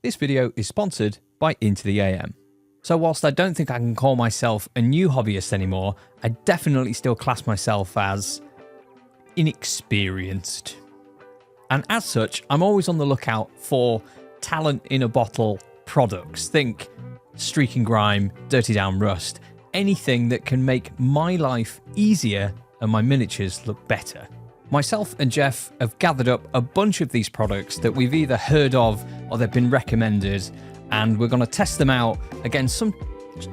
This video is sponsored by Into the AM. So whilst I don't think I can call myself a new hobbyist anymore, I definitely still class myself as inexperienced. And as such, I'm always on the lookout for talent in a bottle products. Think streak and grime, dirty down rust, anything that can make my life easier and my miniatures look better. Myself and Jeff have gathered up a bunch of these products that we've either heard of or they've been recommended, and we're going to test them out against some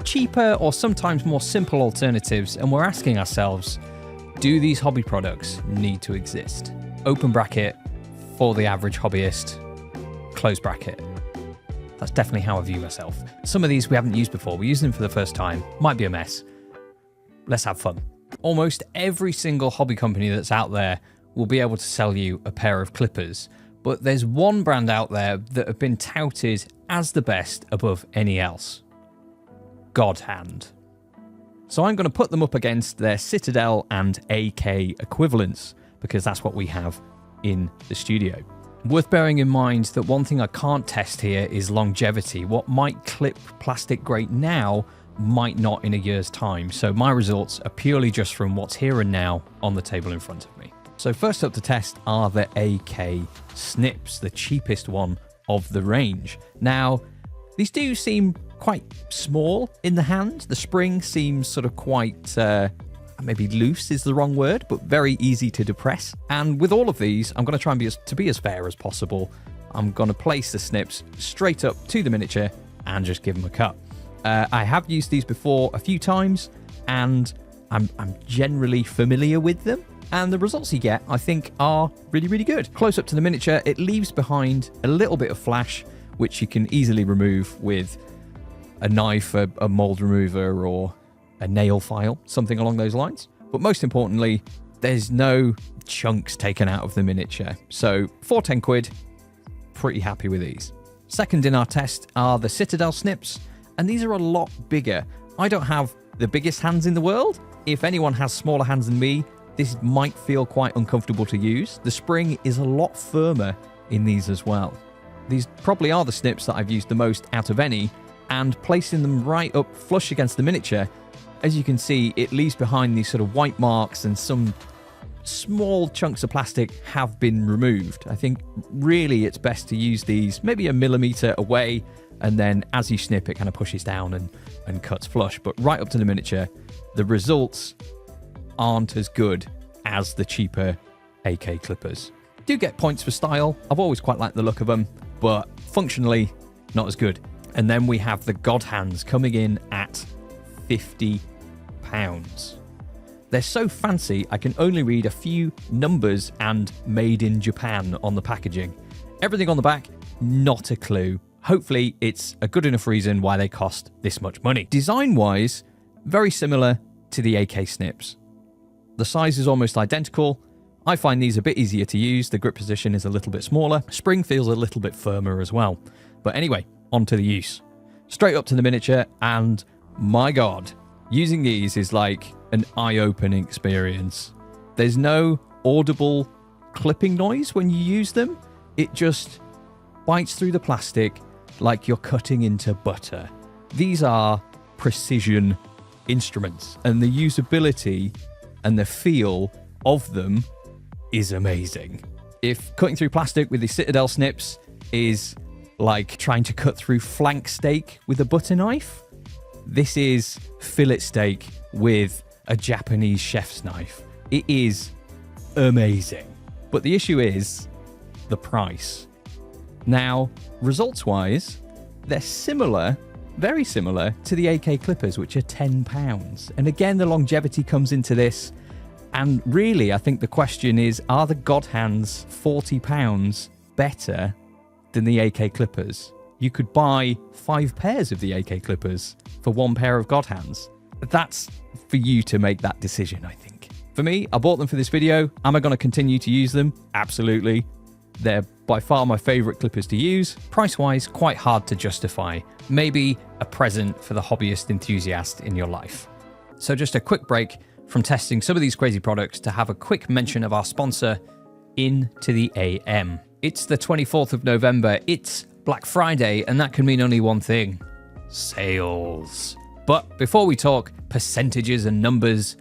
cheaper or sometimes more simple alternatives, and we're asking ourselves, do these hobby products need to exist? Open bracket, for the average hobbyist, close bracket. That's definitely how I view myself. Some of these we haven't used before, we're using them for the first time, might be a mess. Let's have fun. Almost every single hobby company that's out there will be able to sell you a pair of clippers, but there's one brand out there that have been touted as the best above any else. God Hand. So I'm going to put them up against their Citadel and AK equivalents, because that's what we have in the studio. Worth bearing in mind that one thing I can't test here is longevity. What might clip plastic great now might not in a year's time. So my results are purely just from what's here and now on the table in front of me. So first up to test are the AK snips, the cheapest one of the range. Now, these do seem quite small in the hand. The spring seems sort of quite, maybe loose is the wrong word, but very easy to depress. And with all of these, I'm going to try and be as fair as possible. I'm going to place the snips straight up to the miniature and just give them a cut. I have used these before a few times, and I'm generally familiar with them. And the results you get, I think, are really, really good. Close up to the miniature, it leaves behind a little bit of flash, which you can easily remove with a knife, a mold remover, or a nail file, something along those lines. But most importantly, there's no chunks taken out of the miniature. So for 10 quid, pretty happy with these. Second in our test are the Citadel snips, and these are a lot bigger. I don't have the biggest hands in the world. If anyone has smaller hands than me, this might feel quite uncomfortable to use. The spring is a lot firmer in these as well. These probably are the snips that I've used the most out of any, and placing them right up flush against the miniature, as you can see, it leaves behind these sort of white marks, and some small chunks of plastic have been removed. I think really it's best to use these maybe a millimeter away, and then as you snip, it kind of pushes down and cuts flush. But right up to the miniature, the results aren't as good as the cheaper AK clippers. Do get points for style. I've always quite liked the look of them, but functionally not as good. And then we have the God Hands coming in at £50. They're so fancy, I can only read a few numbers and made in Japan on the packaging. Everything on the back, not a clue. Hopefully it's a good enough reason why they cost this much money. Design-wise, very similar to the AK snips. The size is almost identical. I find these a bit easier to use. The grip position is a little bit smaller. Spring feels a little bit firmer as well. But anyway, on to the use. Straight up to the miniature, and my God, using these is like an eye-opening experience. There's no audible clipping noise when you use them. It just bites through the plastic like you're cutting into butter. These are precision instruments, and the usability and the feel of them is amazing. If cutting through plastic with the Citadel snips is like trying to cut through flank steak with a butter knife, this is fillet steak with a Japanese chef's knife. It is amazing. But the issue is the price. Now, results-wise, they're similar, very similar to the AK clippers, which are £10. And again, the longevity comes into this. And really, I think the question is, are the God Hands £40 better than the AK clippers? You could buy 5 pairs of the AK clippers for 1 pair of God Hands. That's for you to make that decision, I think. For me, I bought them for this video. Am I going to continue to use them? Absolutely. They're by far my favorite clippers to use. Price-wise, quite hard to justify. Maybe a present for the hobbyist enthusiast in your life. So just a quick break from testing some of these crazy products to have a quick mention of our sponsor, Into the AM. It's the 24th of November. It's Black Friday, and that can mean only one thing: sales. But before we talk percentages and numbers,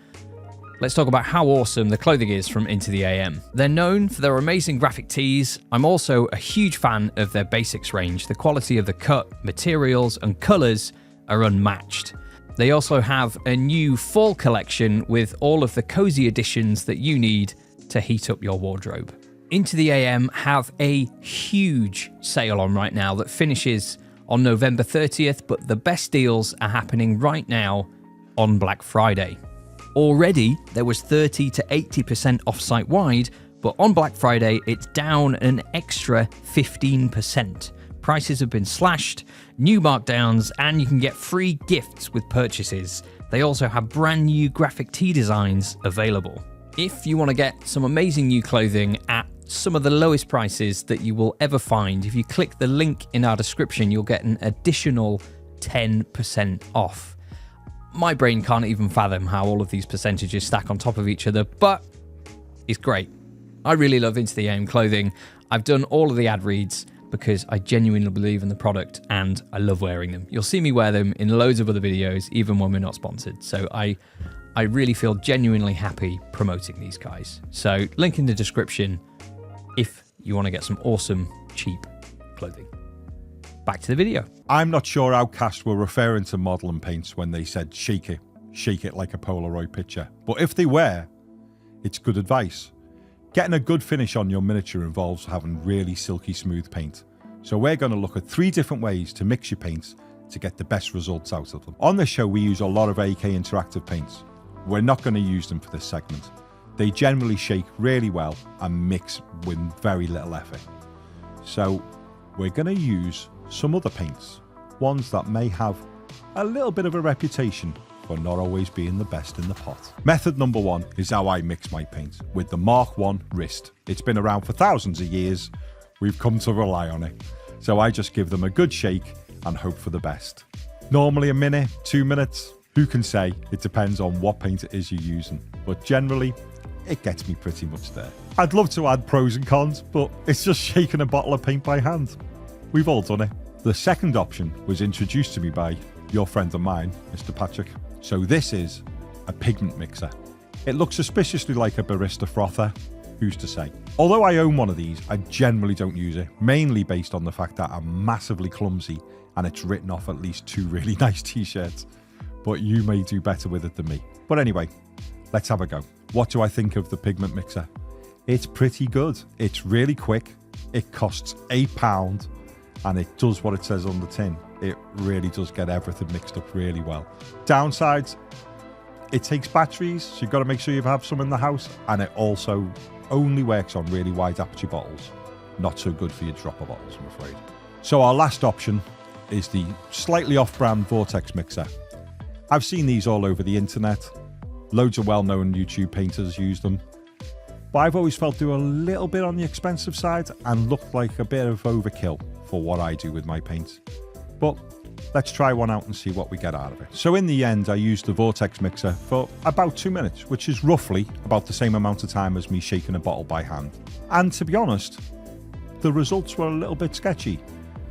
let's talk about how awesome the clothing is from Into the AM. They're known for their amazing graphic tees. I'm also a huge fan of their basics range. The quality of the cut, materials, and colours are unmatched. They also have a new fall collection with all of the cozy additions that you need to heat up your wardrobe. Into the AM have a huge sale on right now that finishes on November 30th, but the best deals are happening right now on Black Friday. Already, there was 30 to 80% off site-wide, but on Black Friday, it's down an extra 15%. Prices have been slashed, new markdowns, and you can get free gifts with purchases. They also have brand new graphic tee designs available. If you want to get some amazing new clothing at some of the lowest prices that you will ever find, if you click the link in our description, you'll get an additional 10% off. My brain can't even fathom how all of these percentages stack on top of each other, but it's great. I really love Into the AM clothing. I've done all of the ad reads because I genuinely believe in the product and I love wearing them. You'll see me wear them in loads of other videos, even when we're not sponsored. So I really feel genuinely happy promoting these guys. So link in the description if you want to get some awesome, cheap clothing. Back to the video. I'm not sure how Cast were referring to model and paints when they said shake it like a Polaroid picture. But if they were, it's good advice. Getting a good finish on your miniature involves having really silky smooth paint. So we're going to look at 3 different ways to mix your paints to get the best results out of them. On this show, we use a lot of AK interactive paints. We're not going to use them for this segment. They generally shake really well and mix with very little effort. So we're going to use some other paints, ones that may have a little bit of a reputation for not always being the best in the pot. Method number 1 is how I mix my paint, with the Mark I wrist. It's been around for thousands of years. We've come to rely on it. So I just give them a good shake and hope for the best. Normally a minute, 2 minutes, who can say? It depends on what paint it is you're using, but generally it gets me pretty much there. I'd love to add pros and cons, but it's just shaking a bottle of paint by hand. We've all done it. The second option was introduced to me by your friend of mine, Mr. Patrick. So this is a pigment mixer. It looks suspiciously like a barista frother, who's to say? Although I own one of these, I generally don't use it, mainly based on the fact that I'm massively clumsy and it's written off at least 2 really nice t-shirts. But you may do better with it than me. But anyway, let's have a go. What do I think of the pigment mixer? It's pretty good. It's really quick. It costs £8 and it does what it says on the tin. It really does get everything mixed up really well. Downsides, it takes batteries, so you've got to make sure you have some in the house, and it also only works on really wide aperture bottles. Not so good for your dropper bottles, I'm afraid. So our last option is the slightly off-brand Vortex mixer. I've seen these all over the internet. Loads of well-known YouTube painters use them. But I've always felt they were a little bit on the expensive side and looked like a bit of overkill for what I do with my paints. But let's try one out and see what we get out of it. So in the end, I used the Vortex mixer for about 2 minutes, which is roughly about the same amount of time as me shaking a bottle by hand. And to be honest, the results were a little bit sketchy.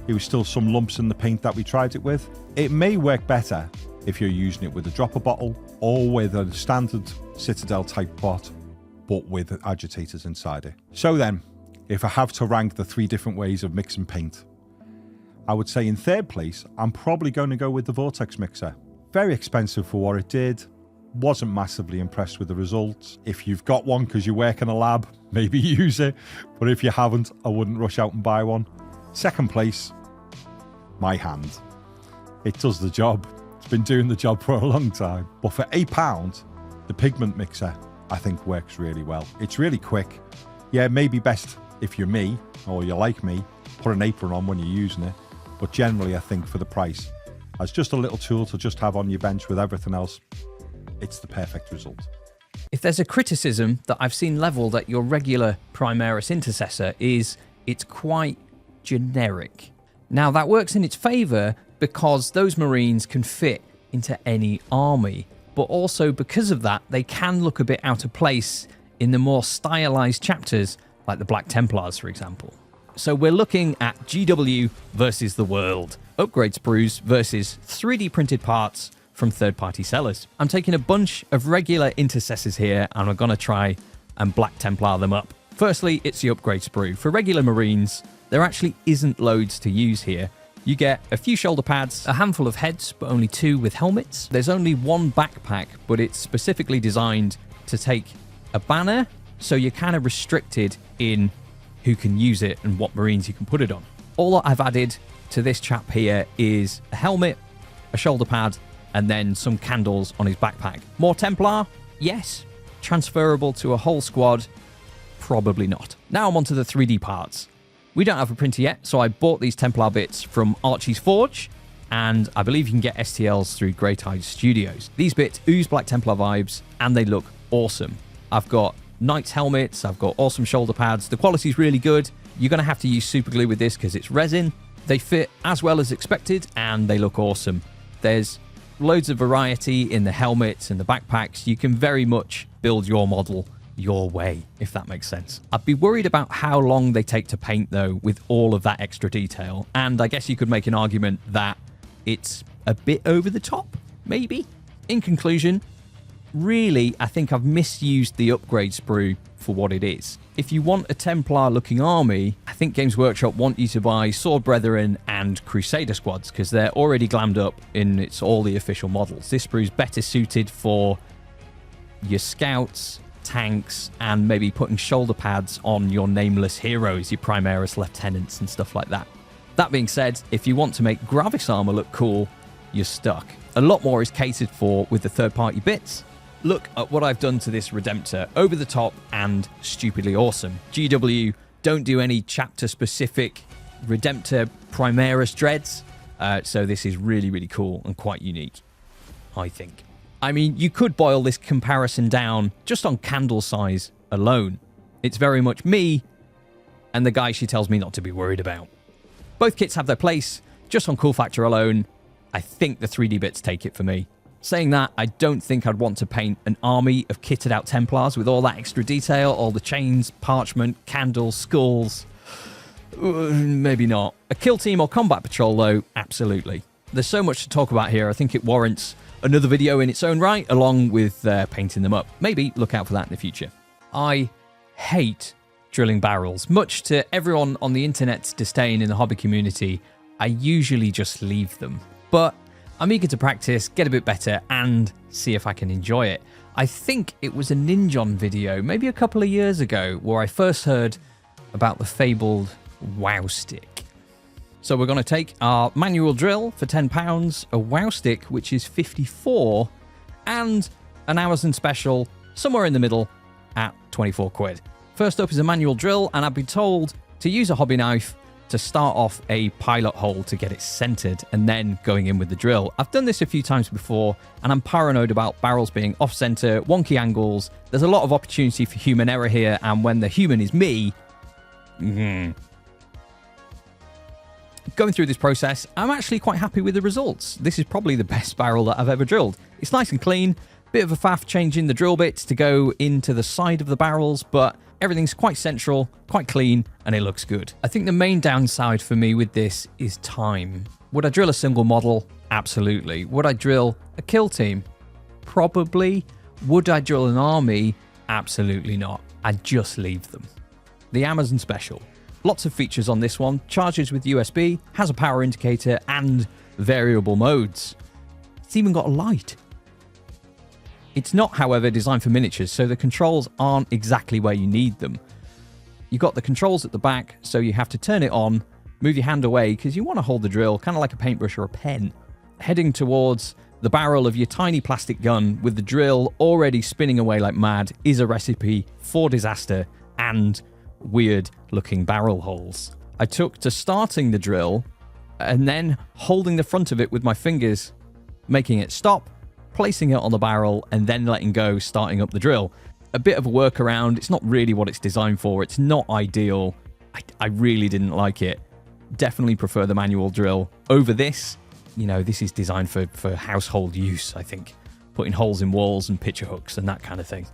There was still some lumps in the paint that we tried it with. It may work better if you're using it with a dropper bottle or with a standard Citadel type pot, but with agitators inside it. So then, if I have to rank the 3 different ways of mixing paint, I would say in third place, I'm probably going to go with the Vortex mixer. Very expensive for what it did. Wasn't massively impressed with the results. If you've got one because you work in a lab, maybe use it. But if you haven't, I wouldn't rush out and buy one. Second place, my hand. It does the job. It's been doing the job for a long time. But for £8, the pigment mixer, I think works really well. It's really quick. Yeah, maybe best if you're me or you're like me, put an apron on when you're using it. But generally, I think for the price, as just a little tool to just have on your bench with everything else, it's the perfect result. If there's a criticism that I've seen levelled at your regular Primaris intercessor is it's quite generic. Now that works in its favour because those Marines can fit into any army, but also because of that, they can look a bit out of place in the more stylised chapters like the Black Templars, for example. So we're looking at GW versus the world. Upgrade sprues versus 3D printed parts from third-party sellers. I'm taking a bunch of regular intercessors here, and I'm going to try and Black Templar them up. Firstly, it's the upgrade sprue. For regular Marines, there actually isn't loads to use here. You get a few shoulder pads, a handful of heads, but only 2 with helmets. There's only 1 backpack, but it's specifically designed to take a banner, so you're kind of restricted in who can use it and what Marines you can put it on. All that I've added to this chap here is a helmet, a shoulder pad, and then some candles on his backpack. More Templar? Yes. Transferable to a whole squad? Probably not. Now I'm onto the 3D parts. We don't have a printer yet, so I bought these Templar bits from Archie's Forge, and I believe you can get STLs through Great Hide Studios. These bits ooze Black Templar vibes, and they look awesome. I've got Knight's helmets, I've got awesome shoulder pads. The quality's really good. You're going to have to use super glue with this because it's resin. They fit as well as expected, and they look awesome. There's loads of variety in the helmets and the backpacks. You can very much build your model your way, if that makes sense. I'd be worried about how long they take to paint, though, with all of that extra detail. And I guess you could make an argument that it's a bit over the top, maybe. In conclusion, really, I think I've misused the upgrade sprue for what it is. If you want a Templar-looking army, I think Games Workshop want you to buy Sword Brethren and Crusader squads, because they're already glammed up in all the official models. This sprue's better suited for your scouts, tanks, and maybe putting shoulder pads on your nameless heroes, your Primaris lieutenants and stuff like that. That being said, if you want to make Gravis armor look cool, you're stuck. A lot more is catered for with the third-party bits. Look at what I've done to this Redemptor. Over the top and stupidly awesome. GW don't do any chapter-specific Redemptor Primaris dreads, so this is really, really cool and quite unique, I think. I mean, you could boil this comparison down just on candle size alone. It's very much me and the guy she tells me not to be worried about. Both kits have their place. Just on cool factor alone, I think the 3D bits take it for me. Saying that, I don't think I'd want to paint an army of kitted out Templars with all that extra detail, all the chains, parchment, candles, skulls. Maybe not. A kill team or combat patrol, though, absolutely. There's so much to talk about here, I think it warrants another video in its own right, along with painting them up. Maybe look out for that in the future. I hate drilling barrels. Much to everyone on the internet's disdain in the hobby community, I usually just leave them. But I'm eager to practice, get a bit better, and see if I can enjoy it. I think it was a Ninjon video, maybe a couple of years ago, where I first heard about the fabled WoW stick. So we're going to take our manual drill for £10, a WoW stick, which is 54, and an Amazon special, somewhere in the middle, at 24 quid. First up is a manual drill, and I've been told to use a hobby knife to start off a pilot hole to get it centered and then going in with the drill. I've done this a few times before, and I'm paranoid about barrels being off-center, wonky angles. There's a lot of opportunity for human error here, and when the human is me, going through this process, I'm actually quite happy with the results. This is probably the best barrel that I've ever drilled. It's nice and clean, bit of a faff changing the drill bits to go into the side of the barrels, but everything's quite central, quite clean, and it looks good. I think the main downside for me with this is time. Would I drill a single model? Absolutely. Would I drill a kill team? Probably. Would I drill an army? Absolutely not. I'd just leave them. The Amazon Special. Lots of features on this one. Charges with USB, has a power indicator, and variable modes. It's even got a light. It's not, however, designed for miniatures, so the controls aren't exactly where you need them. You've got the controls at the back, so you have to turn it on, move your hand away, because you want to hold the drill, kind of like a paintbrush or a pen. Heading towards the barrel of your tiny plastic gun with the drill already spinning away like mad is a recipe for disaster and weird-looking barrel holes. I took to starting the drill and then holding the front of it with my fingers, making it stop, placing it on the barrel, and then letting go, starting up the drill. A bit of a workaround. It's not really what it's designed for. It's not ideal. I really didn't like it. Definitely prefer the manual drill over this. You know, this is designed for household use, I think. Putting holes in walls and picture hooks and that kind of thing.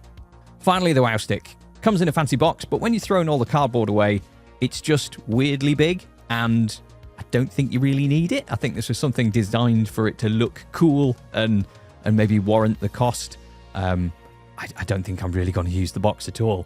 Finally, the WoW stick. Comes in a fancy box, but when you've thrown all the cardboard away, It's just weirdly big, and I don't think you really need it. I think this was something designed for it to look cool and maybe warrant the cost. I don't think I'm really going to use the box at all.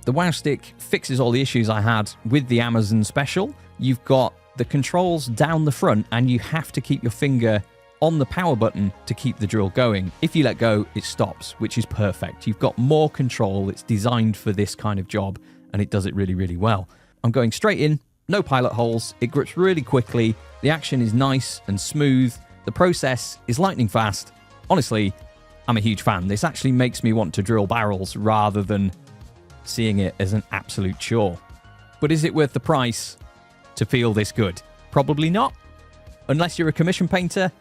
The Wow Stick fixes all the issues I had with the Amazon Special. You've got the controls down the front, and you have to keep your finger on the power button to keep the drill going. If you let go, it stops, which is perfect. You've got more control. It's designed for this kind of job, and it does it really, really well. I'm going straight in, no pilot holes. It grips really quickly. The action is nice and smooth. The process is lightning fast. Honestly, I'm a huge fan. This actually makes me want to drill barrels rather than seeing it as an absolute chore. But is it worth the price to feel this good? Probably not. Unless you're a commission painter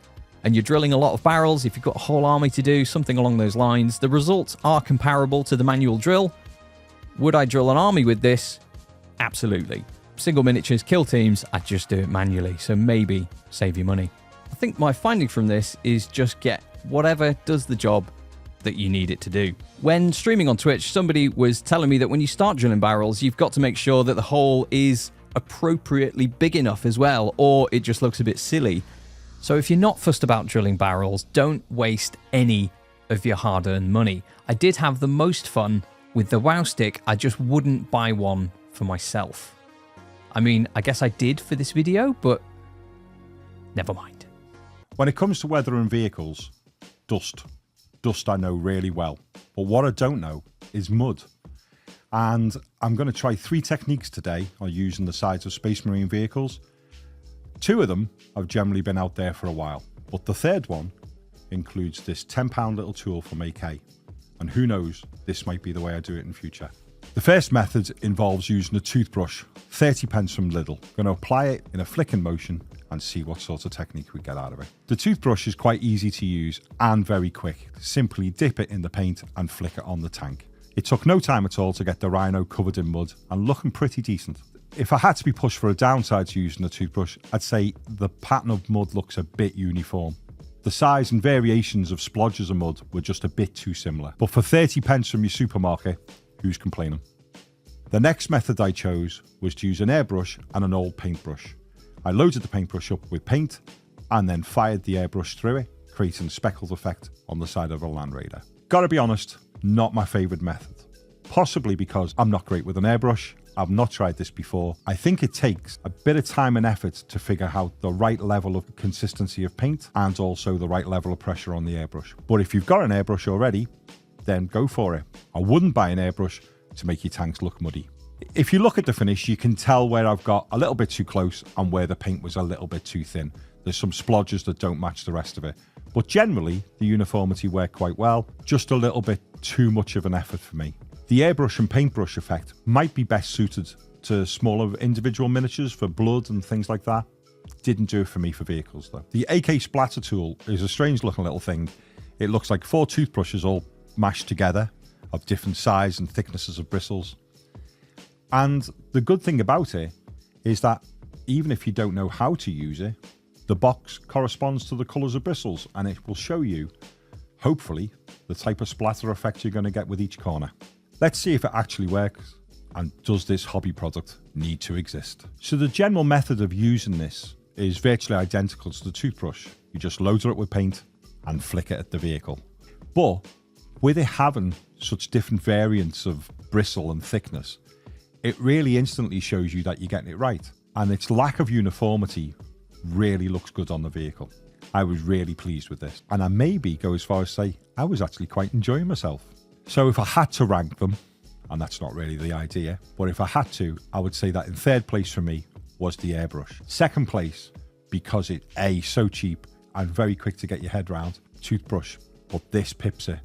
and you're drilling a lot of barrels, if you've got a whole army to do, something along those lines. The results are comparable to the manual drill. Would I drill an army with this? Absolutely. Single miniatures, kill teams, I'd just do it manually, so maybe save you money. I think my finding from this is just get whatever does the job that you need it to do. When streaming on Twitch, somebody was telling me that when you start drilling barrels, you've got to make sure that the hole is appropriately big enough as well, or it just looks a bit silly. So if you're not fussed about drilling barrels, don't waste any of your hard-earned money. I did have the most fun with the Wow Stick. I just wouldn't buy one for myself. I mean, I guess I did for this video, but never mind. When it comes to weather and vehicles, dust. Dust I know really well. But what I don't know is mud. And I'm going to try 3 techniques today on using the sides of Space Marine vehicles. 2 of them have generally been out there for a while. But the third one includes this £10 little tool from AK. And who knows, this might be the way I do it in future. The first method involves using a toothbrush, 30p from Lidl. I'm going to apply it in a flicking motion and see what sort of technique we get out of it. The toothbrush is quite easy to use and very quick. Simply dip it in the paint and flick it on the tank. It took no time at all to get the Rhino covered in mud and looking pretty decent. If I had to be pushed for a downside to using a toothbrush, I'd say the pattern of mud looks a bit uniform. The size and variations of splodges of mud were just a bit too similar. But for 30p from your supermarket, who's complaining? The next method I chose was to use an airbrush and an old paintbrush. I loaded the paintbrush up with paint and then fired the airbrush through it, creating a speckled effect on the side of a Land Raider. Gotta be honest, not my favourite method. Possibly because I'm not great with an airbrush. I've not tried this before. I think it takes a bit of time and effort to figure out the right level of consistency of paint and also the right level of pressure on the airbrush. But if you've got an airbrush already, then go for it. I wouldn't buy an airbrush to make your tanks look muddy. If you look at the finish, you can tell where I've got a little bit too close and where the paint was a little bit too thin. There's some splodges that don't match the rest of it. But generally, the uniformity worked quite well. Just a little bit too much of an effort for me. The airbrush and paintbrush effect might be best suited to smaller individual miniatures for blood and things like that. Didn't do it for me for vehicles though. The AK Splatter Tool is a strange looking little thing. It looks like 4 toothbrushes all mashed together of different size and thicknesses of bristles. And the good thing about it is that even if you don't know how to use it, the box corresponds to the colours of bristles and it will show you, hopefully, the type of splatter effect you're going to get with each corner. Let's see if it actually works, and does this hobby product need to exist? So the general method of using this is virtually identical to the toothbrush. You just load it up with paint and flick it at the vehicle. But with it having such different variants of bristle and thickness, it really instantly shows you that you're getting it right. And its lack of uniformity really looks good on the vehicle. I was really pleased with this. And I maybe go as far as say, I was actually quite enjoying myself. So if I had to rank them, and that's not really the idea, but if I had to, I would say that in third place for me was the airbrush. Second place, because it's A, so cheap and very quick to get your head round, toothbrush. But this pips it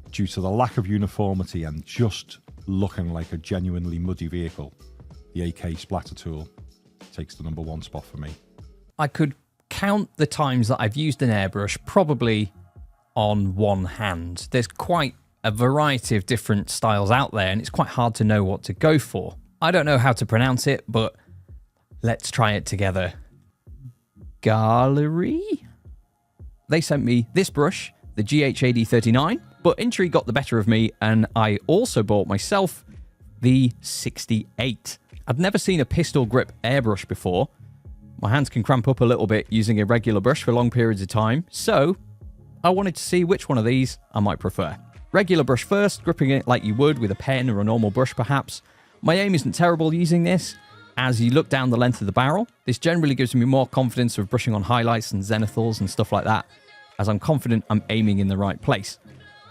due to the lack of uniformity and just looking like a genuinely muddy vehicle. The AK Splatter Tool takes the #1 spot for me. I could count the times that I've used an airbrush probably on one hand. There's quite a variety of different styles out there and it's quite hard to know what to go for. I don't know how to pronounce it, but let's try it together. Gallery? They sent me this brush, the GH8039, but intrigue got the better of me and I also bought myself the 68. I'd never seen a pistol grip airbrush before. My hands can cramp up a little bit using a regular brush for long periods of time, so I wanted to see which one of these I might prefer. Regular brush first, gripping it like you would with a pen or a normal brush perhaps. My aim isn't terrible using this. As you look down the length of the barrel, this generally gives me more confidence of brushing on highlights and zenithals and stuff like that, as I'm confident I'm aiming in the right place.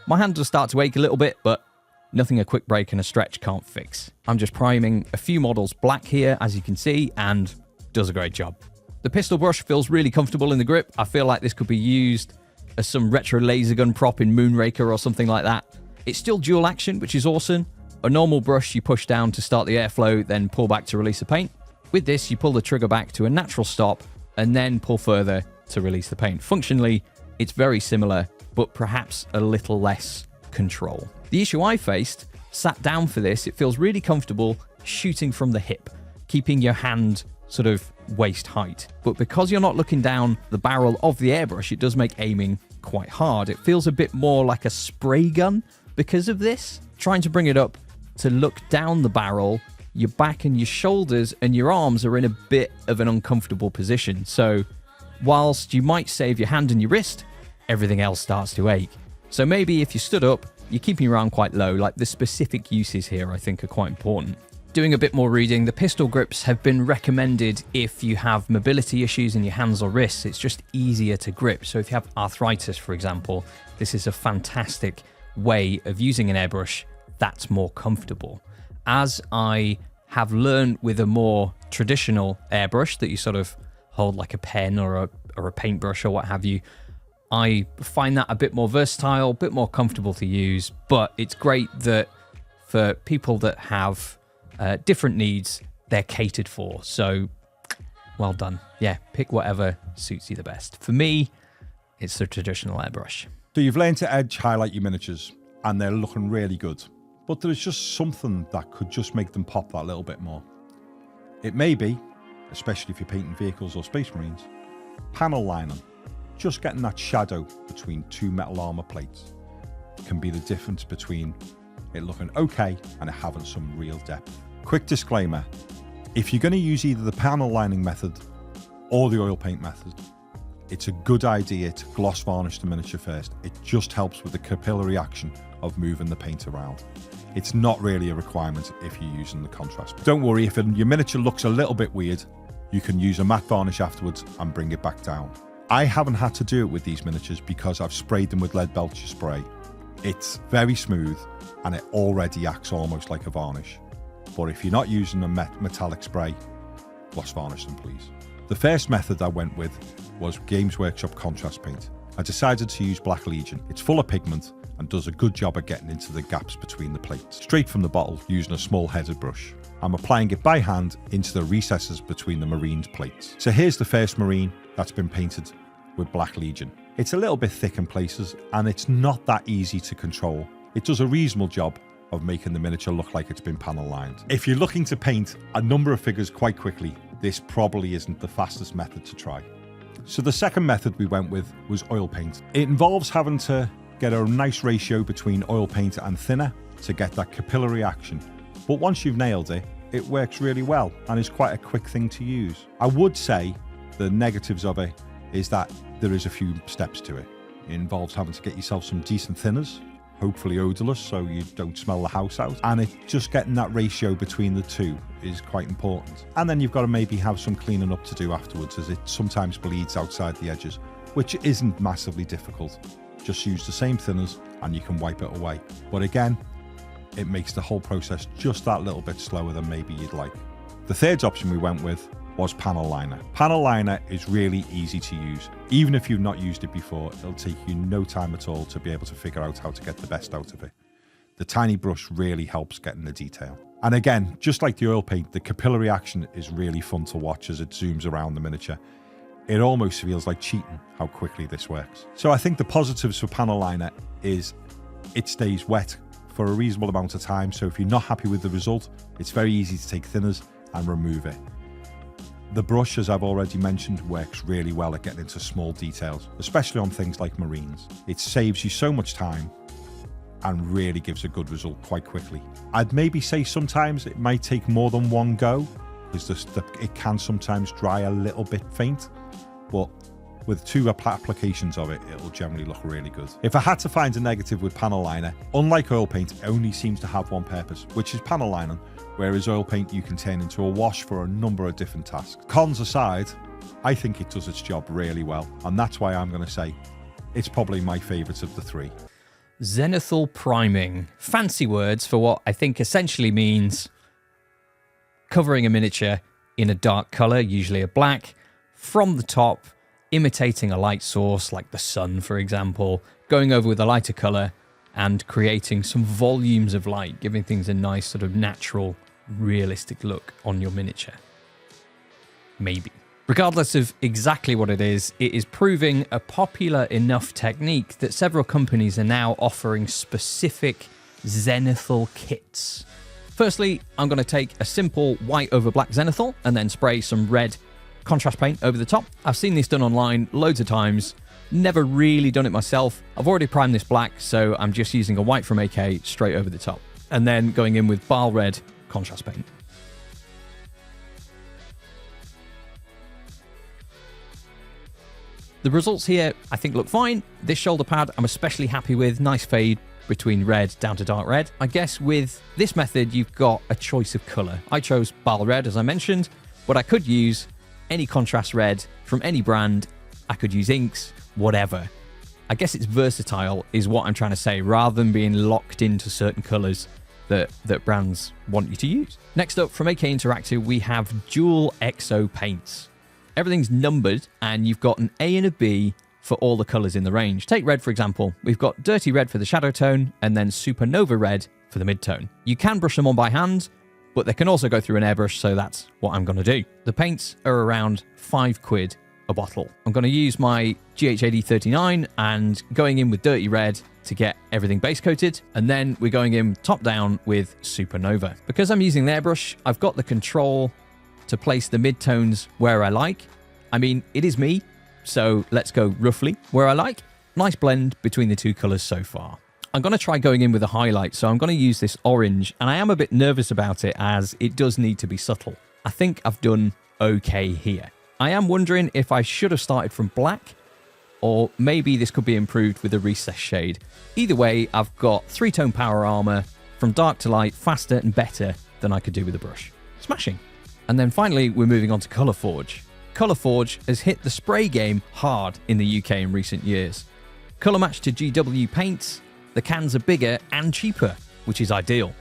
My hand does start to ache a little bit, but nothing a quick break and a stretch can't fix. I'm just priming a few models black here, as you can see, and does a great job. The pistol brush feels really comfortable in the grip. I feel like this could be used as some retro laser gun prop in Moonraker or something like that. It's still dual action, which is awesome. A normal brush you push down to start the airflow, then pull back to release the paint. With this, you pull the trigger back to a natural stop and then pull further to release the paint. Functionally, it's very similar, but perhaps a little less control. The issue I faced, sat down for this, it feels really comfortable shooting from the hip, keeping your hand sort of waist height. But because you're not looking down the barrel of the airbrush, it does make aiming quite hard. It feels a bit more like a spray gun because of this. Trying to bring it up to look down the barrel, your back and your shoulders and your arms are in a bit of an uncomfortable position. So whilst you might save your hand and your wrist, everything else starts to ache. So maybe if you stood up, you're keeping your arm quite low. Like the specific uses here I think are quite important. Doing a bit more reading, the pistol grips have been recommended if you have mobility issues in your hands or wrists. It's just easier to grip. So if you have arthritis, for example, this is a fantastic way of using an airbrush that's more comfortable. As I have learned with a more traditional airbrush that you sort of hold like a pen or a paintbrush or what have you, I find that a bit more versatile, a bit more comfortable to use, but it's great that for people that have different needs, they're catered for. So well done. Yeah, pick whatever suits you the best. For me, it's the traditional airbrush. So you've learned to edge highlight your miniatures and they're looking really good. But there's just something that could just make them pop that little bit more. It may be, especially if you're painting vehicles or space marines, panel lining. Just getting that shadow between two metal armor plates can be the difference between it looking okay and it having some real depth. Quick disclaimer, if you're going to use either the panel lining method or the oil paint method, it's a good idea to gloss varnish the miniature first. It just helps with the capillary action of moving the paint around. It's not really a requirement if you're using the contrast. Don't worry, if your miniature looks a little bit weird, you can use a matte varnish afterwards and bring it back down. I haven't had to do it with these miniatures because I've sprayed them with lead belcher spray. It's very smooth and it already acts almost like a varnish. But if you're not using a metallic spray, gloss varnish them please. The first method I went with was Games Workshop contrast paint. I decided to use Black Legion. It's full of pigment and does a good job at getting into the gaps between the plates. Straight from the bottle using a small headed brush. I'm applying it by hand into the recesses between the Marine's plates. So here's the first Marine that's been painted with Black Legion. It's a little bit thick in places and it's not that easy to control. It does a reasonable job of making the miniature look like it's been panel lined. If you're looking to paint a number of figures quite quickly, this probably isn't the fastest method to try. So the second method we went with was oil paint. It involves having to get a nice ratio between oil paint and thinner to get that capillary action. But once you've nailed it, it works really well and is quite a quick thing to use. I would say the negatives of it is that there is a few steps to it. It involves having to get yourself some decent thinners, hopefully odorless so you don't smell the house out, and just getting that ratio between the two is quite important. And then you've got to maybe have some cleaning up to do afterwards, as it sometimes bleeds outside the edges, which isn't massively difficult. Just use the same thinners and you can wipe it away. But again, it makes the whole process just that little bit slower than maybe you'd like. The third option we went with was panel liner. Panel liner is really easy to use. Even if you've not used it before, it'll take you no time at all to be able to figure out how to get the best out of it. The tiny brush really helps getting the detail. And again, just like the oil paint, the capillary action is really fun to watch as it zooms around the miniature. It almost feels like cheating how quickly this works. So I think the positives for panel liner is it stays wet for a reasonable amount of time. So if you're not happy with the result, it's very easy to take thinners and remove it. The brush, as I've already mentioned, works really well at getting into small details, especially on things like Marines. It saves you so much time and really gives a good result quite quickly. I'd maybe say sometimes it might take more than one go, because it can sometimes dry a little bit faint, but with 2 applications of it, it'll generally look really good. If I had to find a negative with panel liner, unlike oil paint, it only seems to have one purpose, which is panel lining, whereas oil paint you can turn into a wash for a number of different tasks. Cons aside, I think it does its job really well, and that's why I'm going to say it's probably my favourite of the 3. Zenithal priming. Fancy words for what I think essentially means covering a miniature in a dark colour, usually a black, from the top, imitating a light source like the sun, for example, going over with a lighter colour and creating some volumes of light, giving things a nice sort of natural, realistic look on your miniature. Maybe. Regardless of exactly what it is proving a popular enough technique that several companies are now offering specific Zenithal kits. Firstly, I'm going to take a simple white over black Zenithal and then spray some red contrast paint over the top. I've seen this done online loads of times, never really done it myself. I've already primed this black, so I'm just using a white from AK straight over the top, and then going in with Bal red contrast paint. The results here I think look fine. This shoulder pad I'm especially happy with, nice fade between red down to dark red. I guess with this method you've got a choice of colour. I chose Bal red as I mentioned, but I could use any contrast red from any brand. I could use inks, whatever. I guess it's versatile is what I'm trying to say, rather than being locked into certain colours that brands want you to use. Next up from AK Interactive, we have dual XO paints. Everything's numbered and you've got an A and a B for all the colours in the range. Take red, for example. We've got dirty red for the shadow tone and then supernova red for the mid-tone. You can brush them on by hand, but they can also go through an airbrush, so that's what I'm going to do. The paints are around £5 a bottle. I'm going to use my GH8039 and going in with dirty red to get everything base coated, and then we're going in top down with supernova. Because I'm using the airbrush, I've got the control to place the mid-tones where I like. I mean, it is me, so let's go roughly where I like. Nice blend between the 2 colours so far. I'm going to try going in with a highlight, so I'm going to use this orange, and I am a bit nervous about it as it does need to be subtle. I think I've done okay here. I am wondering if I should have started from black, or maybe this could be improved with a recessed shade. Either way, I've got 3-tone power armor from dark to light, faster and better than I could do with a brush. Smashing. And then finally, we're moving on to Colourforge. Colourforge has hit the spray game hard in the UK in recent years. Colour match to GW paints, the cans are bigger and cheaper, which is ideal.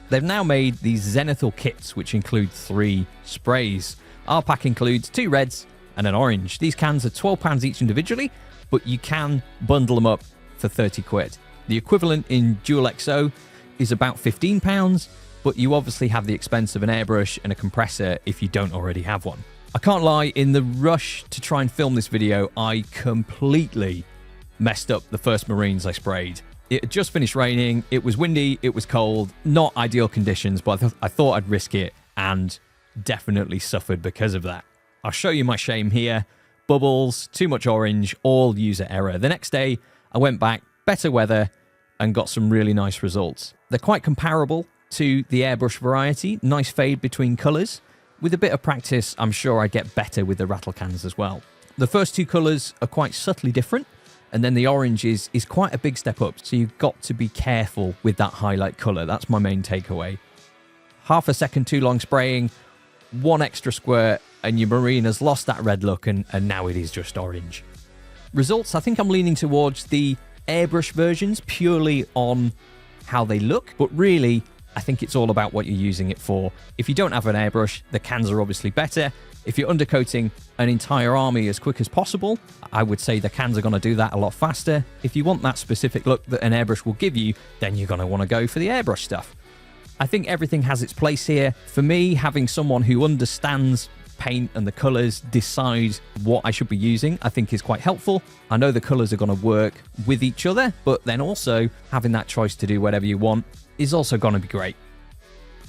They've now made these Zenithal kits, which include 3 sprays. Our pack includes 2 reds and an orange. These cans are £12 each individually, but you can bundle them up for £30. The equivalent in Dual XO is about £15, but you obviously have the expense of an airbrush and a compressor if you don't already have one. I can't lie, in the rush to try and film this video, I completely messed up the first Marines I sprayed. It had just finished raining, it was windy, it was cold, not ideal conditions, but I thought I'd risk it and definitely suffered because of that. I'll show you my shame here. Bubbles, too much orange, all user error. The next day, I went back, better weather, and got some really nice results. They're quite comparable to the airbrush variety, nice fade between colours. With a bit of practice, I'm sure I get better with the rattle cans as well. The first 2 colours are quite subtly different, and then the orange is quite a big step up, so you've got to be careful with that highlight colour. That's my main takeaway. Half a second too long spraying, 1 extra squirt, and your Marine has lost that red look, and now it is just orange. Results, I think I'm leaning towards the airbrush versions purely on how they look, but really, I think it's all about what you're using it for. If you don't have an airbrush, the cans are obviously better. If you're undercoating an entire army as quick as possible, I would say the cans are going to do that a lot faster. If you want that specific look that an airbrush will give you, then you're going to want to go for the airbrush stuff. I think everything has its place here. For me, having someone who understands paint and the colours decide what I should be using, I think is quite helpful. I know the colours are going to work with each other, but then also having that choice to do whatever you want is also going to be great.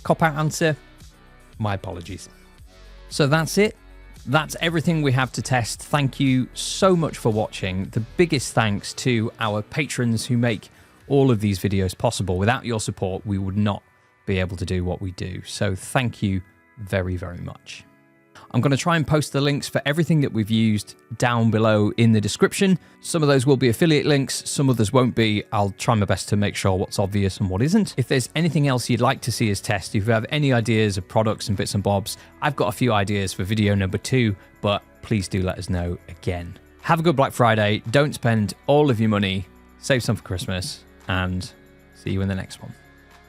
Cop-out answer? My apologies. So that's it. That's everything we have to test. Thank you so much for watching. The biggest thanks to our patrons who make all of these videos possible. Without your support, we would not be able to do what we do. So thank you very, very much. I'm going to try and post the links for everything that we've used down below in the description. Some of those will be affiliate links, some others won't be. I'll try my best to make sure what's obvious and what isn't. If there's anything else you'd like to see us test, if you have any ideas of products and bits and bobs, I've got a few ideas for video number 2, but please do let us know again. Have a good Black Friday. Don't spend all of your money. Save some for Christmas, and see you in the next one.